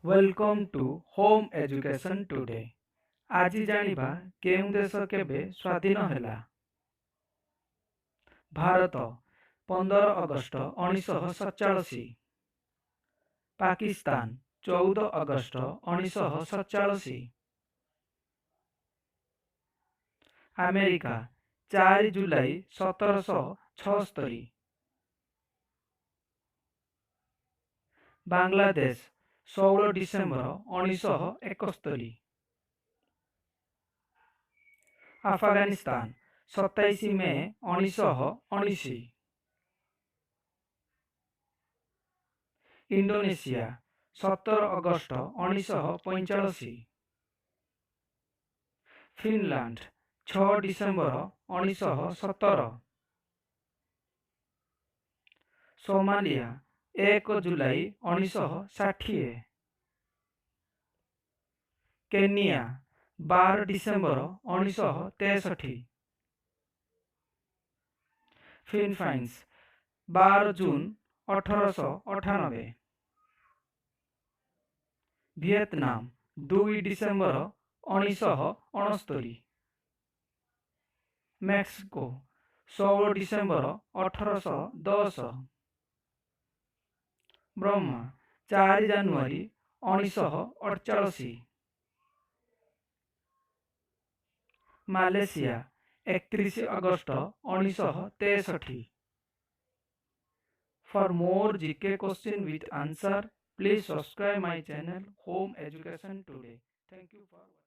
Welcome to Home Education Today. आज जानिबा केउं देश केबे स्वाधीन हैला। भारत 15 अगस्त 1947। पाकिस्तान 14 अगस्त 1947। अमेरिका 4 जुलाई 1776। Bangladesh 16 December 1971। Afghanistan 27 May 1919। Indonesia 17 अगस्त 1945। Finland 6 December 1917। सोमालिया 1 जुलाई 1960। Kenya 12 December 1963। Philippines 12 June 1898। Vietnam 2 December 1969। Mexico 16 December 1810। Burma 4 January 1948। Malaysia 31 अगस्त 1963। For more GK question with answer, please subscribe my channel Home Education Today. Thank you for watching.